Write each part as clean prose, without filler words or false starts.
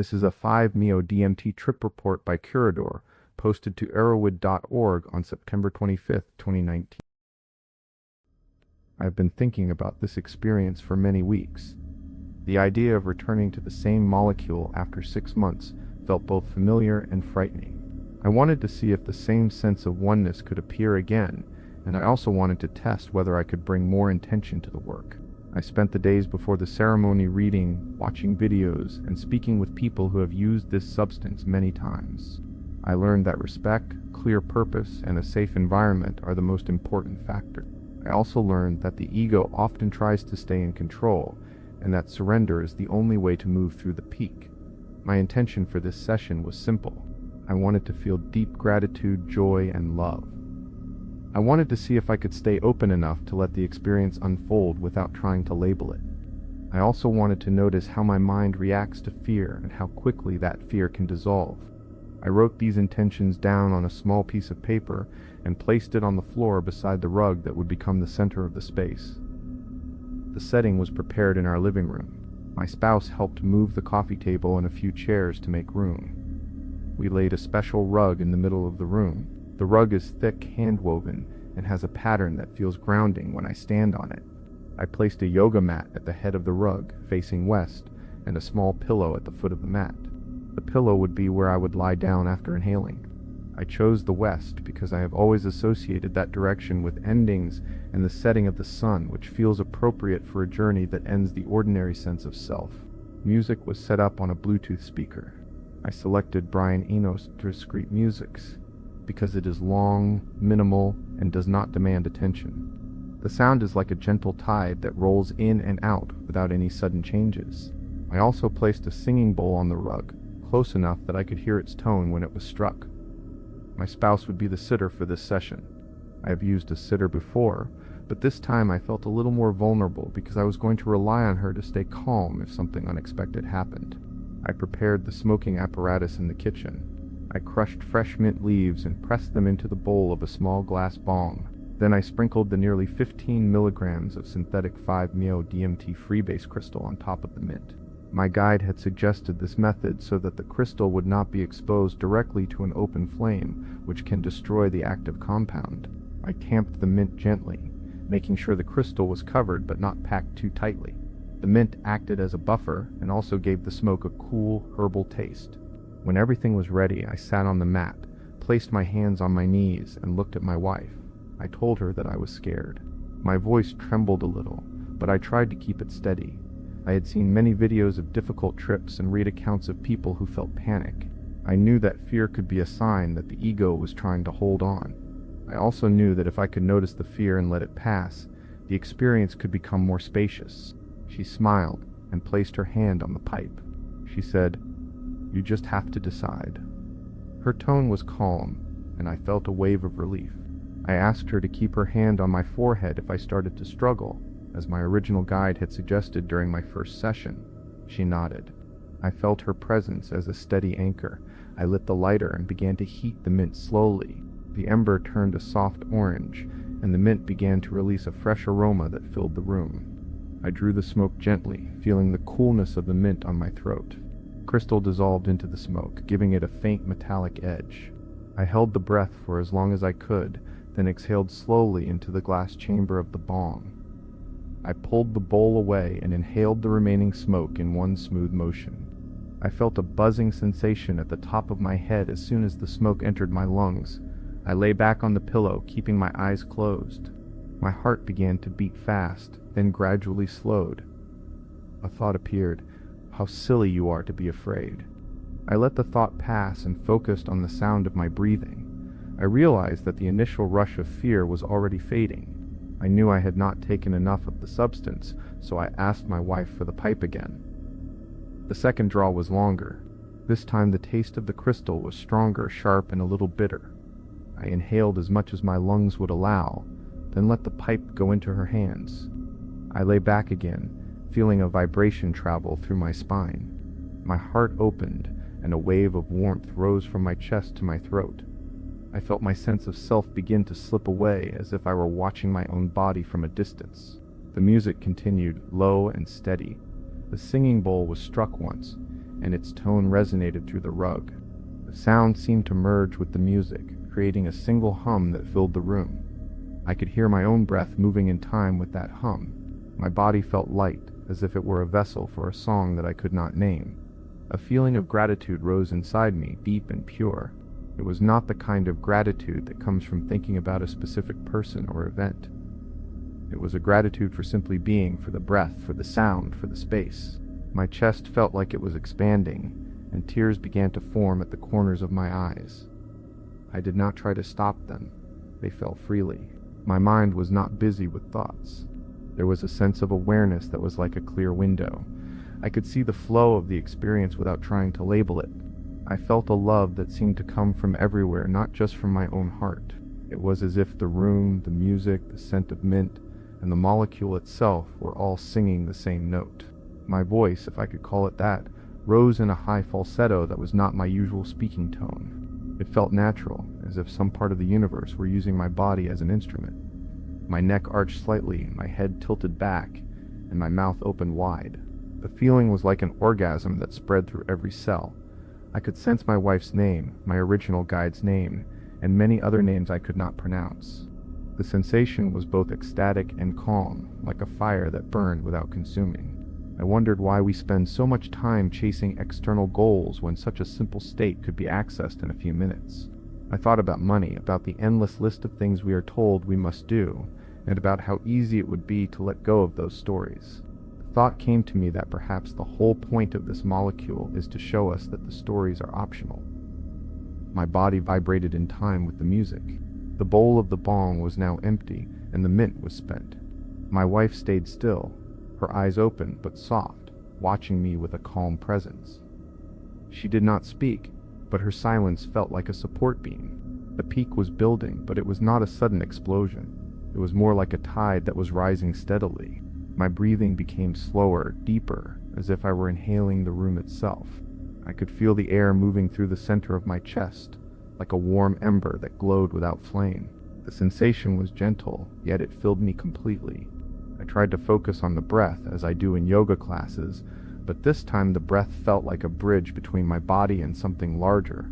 This is a 5 MeO DMT trip report by Curador, posted to arrowwood.org on September 25, 2019. I've been thinking about this experience for many weeks. The idea of returning to the same molecule after 6 months felt both familiar and frightening. I wanted to see if the same sense of oneness could appear again, and I also wanted to test whether I could bring more intention to the work. I spent the days before the ceremony reading, watching videos, and speaking with people who have used this substance many times. I learned that respect, clear purpose, and a safe environment are the most important factors. I also learned that the ego often tries to stay in control, and that surrender is the only way to move through the peak. My intention for this session was simple. I wanted to feel deep gratitude, joy, and love. I wanted to see if I could stay open enough to let the experience unfold without trying to label it. I also wanted to notice how my mind reacts to fear and how quickly that fear can dissolve. I wrote these intentions down on a small piece of paper and placed it on the floor beside the rug that would become the center of the space. The setting was prepared in our living room. My spouse helped move the coffee table and a few chairs to make room. We laid a special rug in the middle of the room. The rug is thick, hand-woven, and has a pattern that feels grounding when I stand on it. I placed a yoga mat at the head of the rug, facing west, and a small pillow at the foot of the mat. The pillow would be where I would lie down after inhaling. I chose the west because I have always associated that direction with endings and the setting of the sun, which feels appropriate for a journey that ends the ordinary sense of self. Music was set up on a Bluetooth speaker. I selected Brian Eno's Discreet musics because it is long, minimal, and does not demand attention. The sound is like a gentle tide that rolls in and out without any sudden changes. I also placed a singing bowl on the rug, close enough that I could hear its tone when it was struck. My spouse would be the sitter for this session. I have used a sitter before, but this time I felt a little more vulnerable because I was going to rely on her to stay calm if something unexpected happened. I prepared the smoking apparatus in the kitchen. I crushed fresh mint leaves and pressed them into the bowl of a small glass bong. Then I sprinkled the nearly 15 milligrams of synthetic 5 MeO DMT freebase crystal on top of the mint. My guide had suggested this method so that the crystal would not be exposed directly to an open flame, which can destroy the active compound. I tamped the mint gently, making sure the crystal was covered but not packed too tightly. The mint acted as a buffer and also gave the smoke a cool, herbal taste. When everything was ready, I sat on the mat, placed my hands on my knees, and looked at my wife. I told her that I was scared. My voice trembled a little, but I tried to keep it steady. I had seen many videos of difficult trips and read accounts of people who felt panic. I knew that fear could be a sign that the ego was trying to hold on. I also knew that if I could notice the fear and let it pass, the experience could become more spacious. She smiled and placed her hand on the pipe. She said, "You just have to decide." Her tone was calm, and I felt a wave of relief. I asked her to keep her hand on my forehead if I started to struggle, as my original guide had suggested during my first session. She nodded. I felt her presence as a steady anchor. I lit the lighter and began to heat the mint slowly. The ember turned a soft orange, and the mint began to release a fresh aroma that filled the room. I drew the smoke gently, feeling the coolness of the mint on my throat. Crystal dissolved into the smoke, giving it a faint metallic edge. I held the breath for as long as I could, then exhaled slowly into the glass chamber of the bong. I pulled the bowl away and inhaled the remaining smoke in one smooth motion. I felt a buzzing sensation at the top of my head as soon as the smoke entered my lungs. I lay back on the pillow, keeping my eyes closed. My heart began to beat fast, then gradually slowed. A thought appeared. How silly you are to be afraid. I let the thought pass and focused on the sound of my breathing. I realized that the initial rush of fear was already fading. I knew I had not taken enough of the substance, so I asked my wife for the pipe again. The second draw was longer. This time the taste of the crystal was stronger, sharp, and a little bitter. I inhaled as much as my lungs would allow, then let the pipe go into her hands. I lay back again, feeling a vibration travel through my spine. My heart opened, and a wave of warmth rose from my chest to my throat. I felt my sense of self begin to slip away as if I were watching my own body from a distance. The music continued, low and steady. The singing bowl was struck once, and its tone resonated through the rug. The sound seemed to merge with the music, creating a single hum that filled the room. I could hear my own breath moving in time with that hum. My body felt light, as if it were a vessel for a song that I could not name. A feeling of gratitude rose inside me, deep and pure. It was not the kind of gratitude that comes from thinking about a specific person or event. It was a gratitude for simply being, for the breath, for the sound, for the space. My chest felt like it was expanding, and tears began to form at the corners of my eyes. I did not try to stop them. They fell freely. My mind was not busy with thoughts. There was a sense of awareness that was like a clear window. I could see the flow of the experience without trying to label it. I felt a love that seemed to come from everywhere, not just from my own heart. It was as if the room, the music, the scent of mint, and the molecule itself were all singing the same note. My voice, if I could call it that, rose in a high falsetto that was not my usual speaking tone. It felt natural, as if some part of the universe were using my body as an instrument. My neck arched slightly, my head tilted back, and my mouth opened wide. The feeling was like an orgasm that spread through every cell. I could sense my wife's name, my original guide's name, and many other names I could not pronounce. The sensation was both ecstatic and calm, like a fire that burned without consuming. I wondered why we spend so much time chasing external goals when such a simple state could be accessed in a few minutes. I thought about money, about the endless list of things we are told we must do, and about how easy it would be to let go of those stories. The thought came to me that perhaps the whole point of this molecule is to show us that the stories are optional. My body vibrated in time with the music. The bowl of the bong was now empty, and the mint was spent. My wife stayed still, her eyes open but soft, watching me with a calm presence. She did not speak, but her silence felt like a support beam. The peak was building, but it was not a sudden explosion. It was more like a tide that was rising steadily. My breathing became slower, deeper, as if I were inhaling the room itself. I could feel the air moving through the center of my chest, like a warm ember that glowed without flame. The sensation was gentle, yet it filled me completely. I tried to focus on the breath, as I do in yoga classes, but this time the breath felt like a bridge between my body and something larger.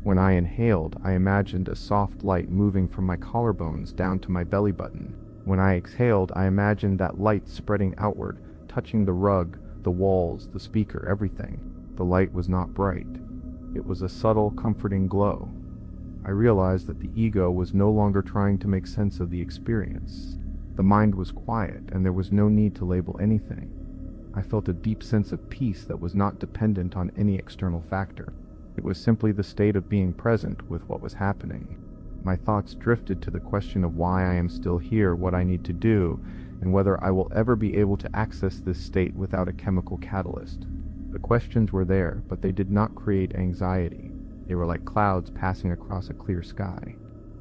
When I inhaled, I imagined a soft light moving from my collarbones down to my belly button. When I exhaled, I imagined that light spreading outward, touching the rug, the walls, the speaker, everything. The light was not bright. It was a subtle, comforting glow. I realized that the ego was no longer trying to make sense of the experience. The mind was quiet, and there was no need to label anything. I felt a deep sense of peace that was not dependent on any external factor. It was simply the state of being present with what was happening. My thoughts drifted to the question of why I am still here, what I need to do, and whether I will ever be able to access this state without a chemical catalyst. The questions were there, but they did not create anxiety. They were like clouds passing across a clear sky.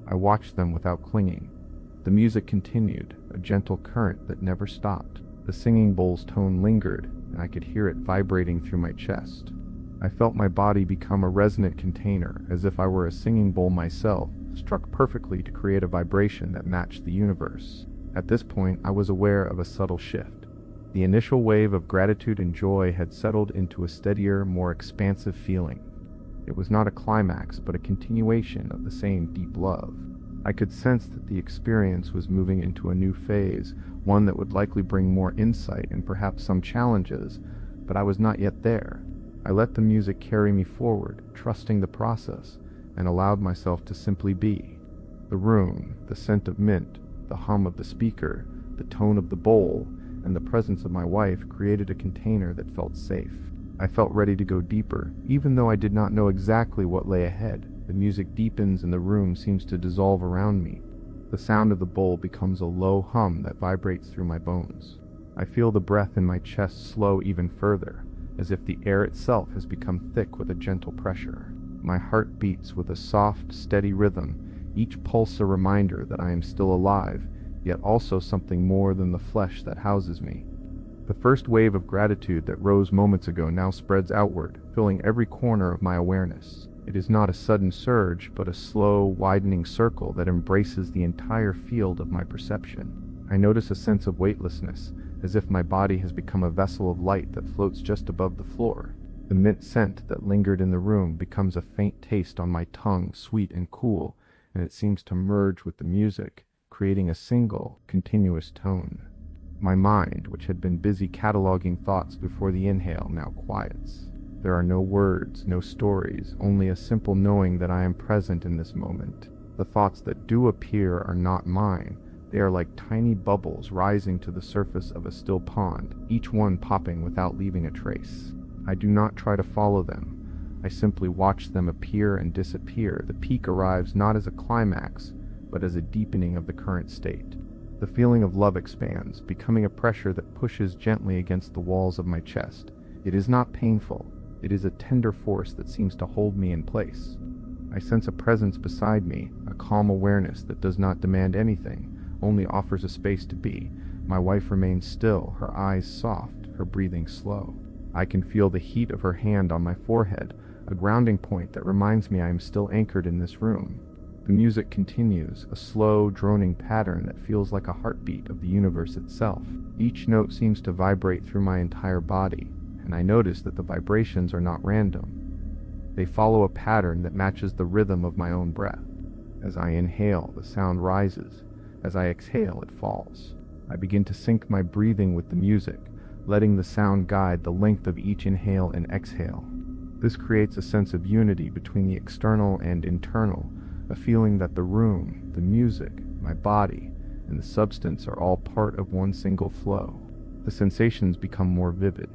I watched them without clinging. The music continued, a gentle current that never stopped. The singing bowl's tone lingered, and I could hear it vibrating through my chest. I felt my body become a resonant container, as if I were a singing bowl myself, struck perfectly to create a vibration that matched the universe. At this point, I was aware of a subtle shift. The initial wave of gratitude and joy had settled into a steadier, more expansive feeling. It was not a climax, but a continuation of the same deep love. I could sense that the experience was moving into a new phase, one that would likely bring more insight and perhaps some challenges, but I was not yet there. I let the music carry me forward, trusting the process, and allowed myself to simply be. The room, the scent of mint, the hum of the speaker, the tone of the bowl, and the presence of my wife created a container that felt safe. I felt ready to go deeper, even though I did not know exactly what lay ahead. The music deepens and the room seems to dissolve around me. The sound of the bowl becomes a low hum that vibrates through my bones. I feel the breath in my chest slow even further, as if the air itself has become thick with a gentle pressure. My heart beats with a soft, steady rhythm, each pulse a reminder that I am still alive, yet also something more than the flesh that houses me. The first wave of gratitude that rose moments ago now spreads outward, filling every corner of my awareness. It is not a sudden surge, but a slow, widening circle that embraces the entire field of my perception. I notice a sense of weightlessness, as if my body has become a vessel of light that floats just above the floor. The mint scent that lingered in the room becomes a faint taste on my tongue, sweet and cool, and it seems to merge with the music, creating a single, continuous tone. My mind, which had been busy cataloging thoughts before the inhale, now quiets. There are no words, no stories, only a simple knowing that I am present in this moment. The thoughts that do appear are not mine. They are like tiny bubbles rising to the surface of a still pond, each one popping without leaving a trace. I do not try to follow them. I simply watch them appear and disappear. The peak arrives not as a climax, but as a deepening of the current state. The feeling of love expands, becoming a pressure that pushes gently against the walls of my chest. It is not painful. It is a tender force that seems to hold me in place. I sense a presence beside me, a calm awareness that does not demand anything, only offers a space to be. My wife remains still, her eyes soft, her breathing slow. I can feel the heat of her hand on my forehead, a grounding point that reminds me I am still anchored in this room. The music continues, a slow, droning pattern that feels like a heartbeat of the universe itself. Each note seems to vibrate through my entire body, and I notice that the vibrations are not random. They follow a pattern that matches the rhythm of my own breath. As I inhale, the sound rises. As I exhale, it falls. I begin to sync my breathing with the music, letting the sound guide the length of each inhale and exhale. This creates a sense of unity between the external and internal, a feeling that the room, the music, my body, and the substance are all part of one single flow. The sensations become more vivid.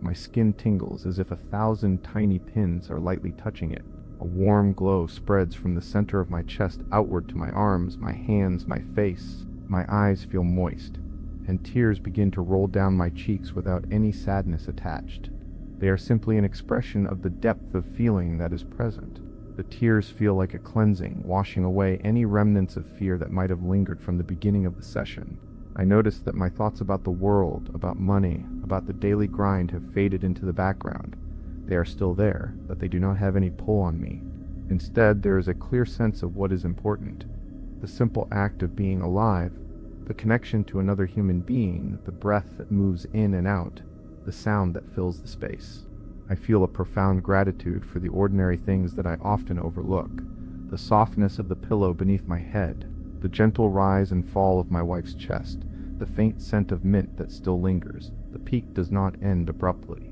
My skin tingles as if 1,000 tiny pins are lightly touching it. A warm glow spreads from the center of my chest outward to my arms, my hands, my face. My eyes feel moist, and tears begin to roll down my cheeks without any sadness attached. They are simply an expression of the depth of feeling that is present. The tears feel like a cleansing, washing away any remnants of fear that might have lingered from the beginning of the session. I notice that my thoughts about the world, about money, about the daily grind have faded into the background. They are still there, but they do not have any pull on me. Instead, there is a clear sense of what is important. The simple act of being alive, the connection to another human being, the breath that moves in and out, the sound that fills the space. I feel a profound gratitude for the ordinary things that I often overlook. The softness of the pillow beneath my head, the gentle rise and fall of my wife's chest, the faint scent of mint that still lingers. The peak does not end abruptly.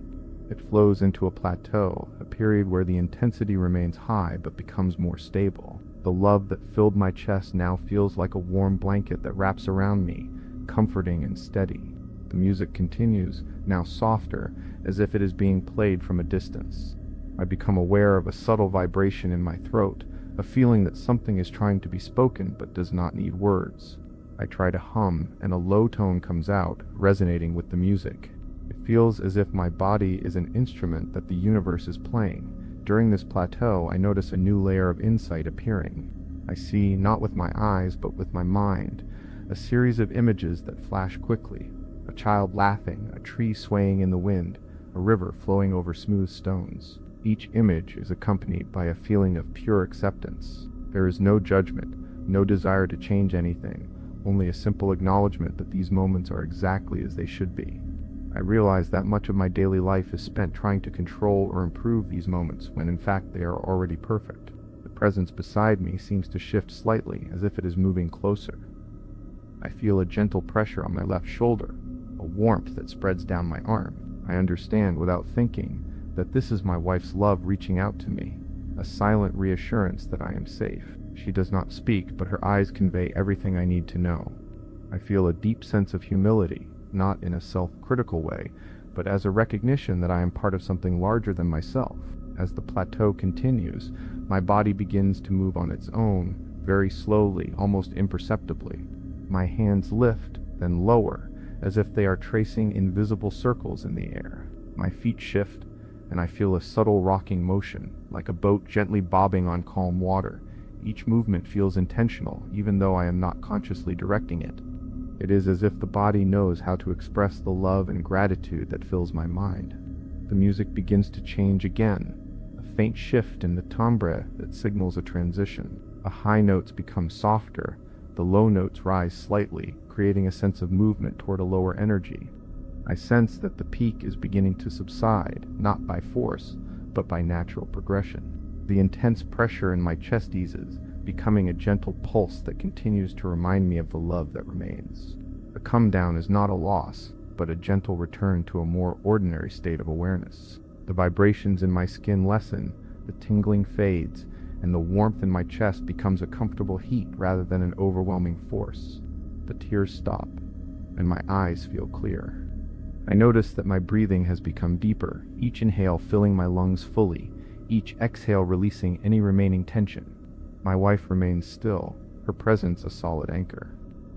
It flows into a plateau, a period where the intensity remains high but becomes more stable. The love that filled my chest now feels like a warm blanket that wraps around me, comforting and steady. The music continues, now softer, as if it is being played from a distance. I become aware of a subtle vibration in my throat, a feeling that something is trying to be spoken but does not need words. I try to hum, and a low tone comes out, resonating with the music. It feels as if my body is an instrument that the universe is playing. During this plateau, I notice a new layer of insight appearing. I see, not with my eyes, but with my mind, a series of images that flash quickly. A child laughing, a tree swaying in the wind, a river flowing over smooth stones. Each image is accompanied by a feeling of pure acceptance. There is no judgment, no desire to change anything, only a simple acknowledgement that these moments are exactly as they should be. I realize that much of my daily life is spent trying to control or improve these moments, when in fact they are already perfect. The presence beside me seems to shift slightly, as if it is moving closer. I feel a gentle pressure on my left shoulder, a warmth that spreads down my arm. I understand without thinking that this is my wife's love reaching out to me, a silent reassurance that I am safe. She does not speak, but her eyes convey everything I need to know. I feel a deep sense of humility, not in a self-critical way, but as a recognition that I am part of something larger than myself. As the plateau continues, my body begins to move on its own, very slowly, almost imperceptibly. My hands lift, then lower, as if they are tracing invisible circles in the air. My feet shift, and I feel a subtle rocking motion, like a boat gently bobbing on calm water. Each movement feels intentional, even though I am not consciously directing it. It is as if the body knows how to express the love and gratitude that fills my mind. The music begins to change again, a faint shift in the timbre that signals a transition. The high notes become softer, the low notes rise slightly, creating a sense of movement toward a lower energy. I sense that the peak is beginning to subside, not by force, but by natural progression. The intense pressure in my chest eases, becoming a gentle pulse that continues to remind me of the love that remains. The come down is not a loss, but a gentle return to a more ordinary state of awareness. The vibrations in my skin lessen, the tingling fades, and the warmth in my chest becomes a comfortable heat rather than an overwhelming force. The tears stop, and my eyes feel clear. I notice that my breathing has become deeper, each inhale filling my lungs fully, each exhale releasing any remaining tension. My wife remains still, her presence a solid anchor.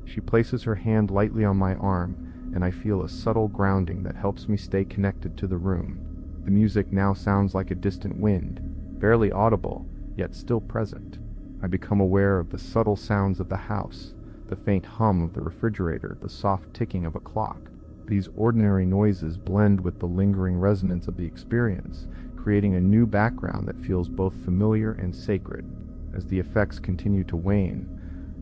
She places her hand lightly on my arm, and I feel a subtle grounding that helps me stay connected to the room. The music now sounds like a distant wind, barely audible, yet still present. I become aware of the subtle sounds of the house, the faint hum of the refrigerator, the soft ticking of a clock. These ordinary noises blend with the lingering resonance of the experience, creating a new background that feels both familiar and sacred. As the effects continue to wane,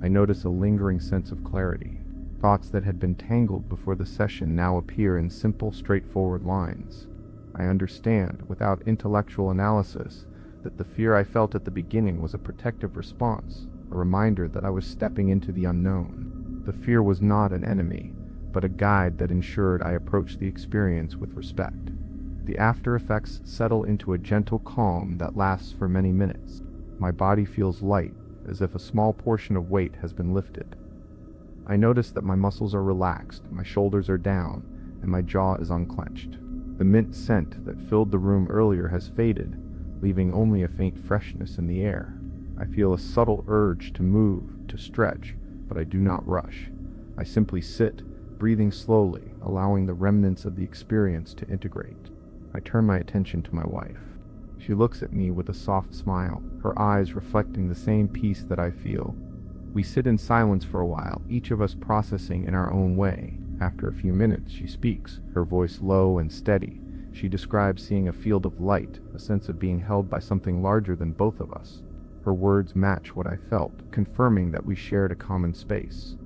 I notice a lingering sense of clarity. Thoughts that had been tangled before the session now appear in simple, straightforward lines. I understand, without intellectual analysis, that the fear I felt at the beginning was a protective response, a reminder that I was stepping into the unknown. The fear was not an enemy, but a guide that ensured I approached the experience with respect. The after effects settle into a gentle calm that lasts for many minutes. My body feels light, as if a small portion of weight has been lifted. I notice that my muscles are relaxed, my shoulders are down, and my jaw is unclenched. The mint scent that filled the room earlier has faded, leaving only a faint freshness in the air. I feel a subtle urge to move, to stretch, but I do not rush. I simply sit, breathing slowly, allowing the remnants of the experience to integrate. I turn my attention to my wife. She looks at me with a soft smile, her eyes reflecting the same peace that I feel. We sit in silence for a while, each of us processing in our own way. After a few minutes, she speaks, her voice low and steady. She describes seeing a field of light, a sense of being held by something larger than both of us. Her words match what I felt, confirming that we shared a common space.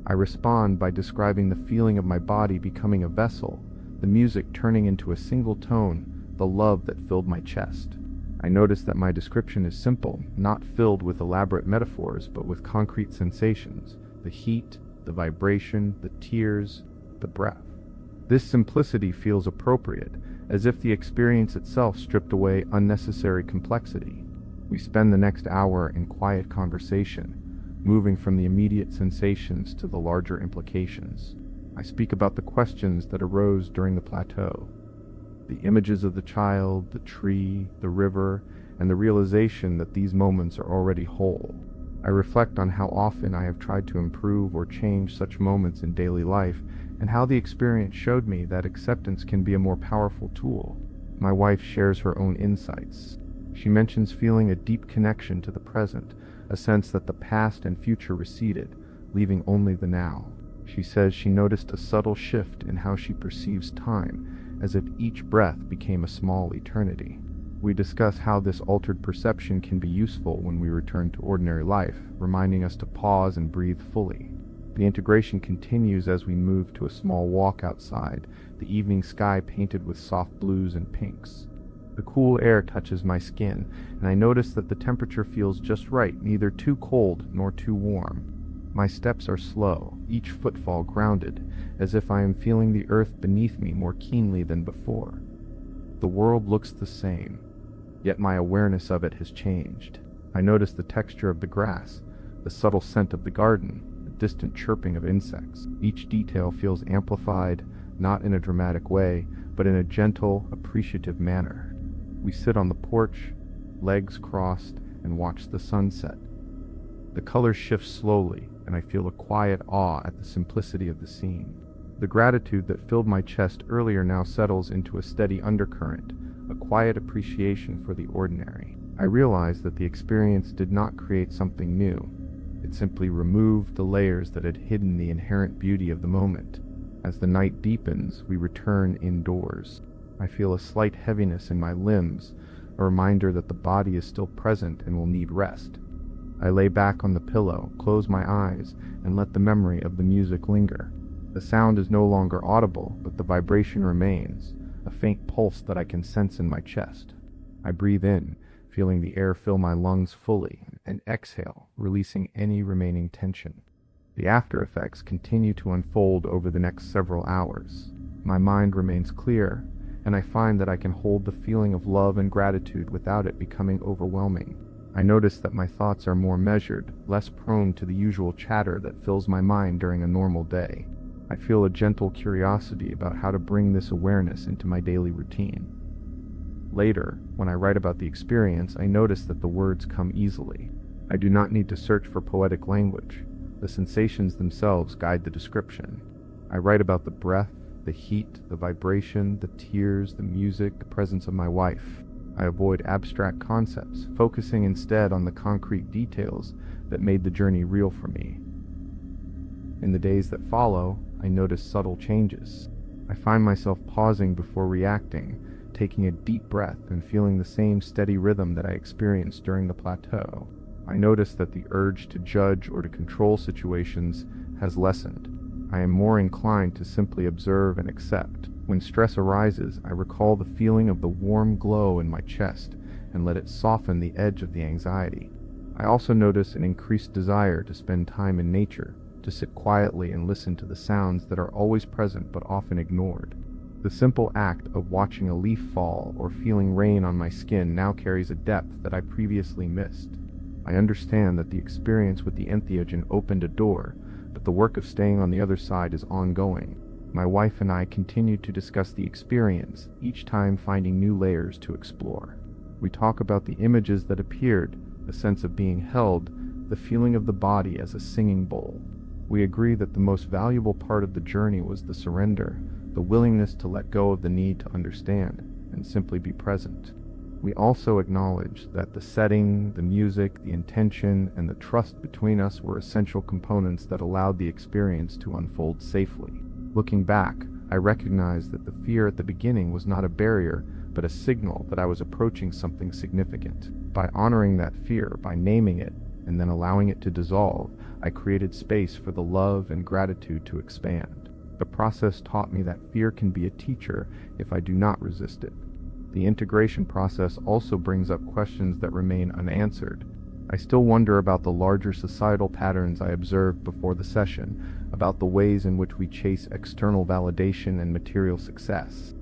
I respond by describing the feeling of my body becoming a vessel, the music turning into a single tone, the love that filled my chest. I notice that my description is simple, not filled with elaborate metaphors, but with concrete sensations: the heat, the vibration, the tears, the breath. This simplicity feels appropriate, as if the experience itself stripped away unnecessary complexity. We spend the next hour in quiet conversation, moving from the immediate sensations to the larger implications. I speak about the questions that arose during the plateau. The images of the child, the tree, the river, and the realization that these moments are already whole. I reflect on how often I have tried to improve or change such moments in daily life, and how the experience showed me that acceptance can be a more powerful tool. My wife shares her own insights. She mentions feeling a deep connection to the present, a sense that the past and future receded, leaving only the now. She says she noticed a subtle shift in how she perceives time, as if each breath became a small eternity. We discuss how this altered perception can be useful when we return to ordinary life, reminding us to pause and breathe fully. The integration continues as we move to a small walk outside, the evening sky painted with soft blues and pinks. The cool air touches my skin, and I notice that the temperature feels just right, neither too cold nor too warm. My steps are slow, each footfall grounded, as if I am feeling the earth beneath me more keenly than before. The world looks the same, yet my awareness of it has changed. I notice the texture of the grass, the subtle scent of the garden, the distant chirping of insects. Each detail feels amplified, not in a dramatic way, but in a gentle, appreciative manner. We sit on the porch, legs crossed, and watch the sunset. The colors shift slowly, and I feel a quiet awe at the simplicity of the scene. The gratitude that filled my chest earlier now settles into a steady undercurrent, a quiet appreciation for the ordinary. I realize that the experience did not create something new. It simply removed the layers that had hidden the inherent beauty of the moment. As the night deepens, we return indoors. I feel a slight heaviness in my limbs, a reminder that the body is still present and will need rest. I lay back on the pillow, close my eyes, and let the memory of the music linger. The sound is no longer audible, but the vibration remains, a faint pulse that I can sense in my chest. I breathe in, feeling the air fill my lungs fully, and exhale, releasing any remaining tension. The after effects continue to unfold over the next several hours. My mind remains clear, and I find that I can hold the feeling of love and gratitude without it becoming overwhelming. I notice that my thoughts are more measured, less prone to the usual chatter that fills my mind during a normal day. I feel a gentle curiosity about how to bring this awareness into my daily routine. Later, when I write about the experience, I notice that the words come easily. I do not need to search for poetic language. The sensations themselves guide the description. I write about the breath, the heat, the vibration, the tears, the music, the presence of my wife. I avoid abstract concepts, focusing instead on the concrete details that made the journey real for me. In the days that follow, I notice subtle changes. I find myself pausing before reacting, taking a deep breath and feeling the same steady rhythm that I experienced during the plateau. I notice that the urge to judge or to control situations has lessened. I am more inclined to simply observe and accept. When stress arises, I recall the feeling of the warm glow in my chest and let it soften the edge of the anxiety. I also notice an increased desire to spend time in nature, to sit quietly and listen to the sounds that are always present but often ignored. The simple act of watching a leaf fall or feeling rain on my skin now carries a depth that I previously missed. I understand that the experience with the entheogen opened a door, but the work of staying on the other side is ongoing. My wife and I continue to discuss the experience, each time finding new layers to explore. We talk about the images that appeared, the sense of being held, the feeling of the body as a singing bowl. We agree that the most valuable part of the journey was the surrender, the willingness to let go of the need to understand and simply be present. We also acknowledge that the setting, the music, the intention, and the trust between us were essential components that allowed the experience to unfold safely. Looking back, I recognize that the fear at the beginning was not a barrier, but a signal that I was approaching something significant. By honoring that fear, by naming it, and then allowing it to dissolve, I created space for the love and gratitude to expand. The process taught me that fear can be a teacher if I do not resist it. The integration process also brings up questions that remain unanswered. I still wonder about the larger societal patterns I observed before the session, about the ways in which we chase external validation and material success.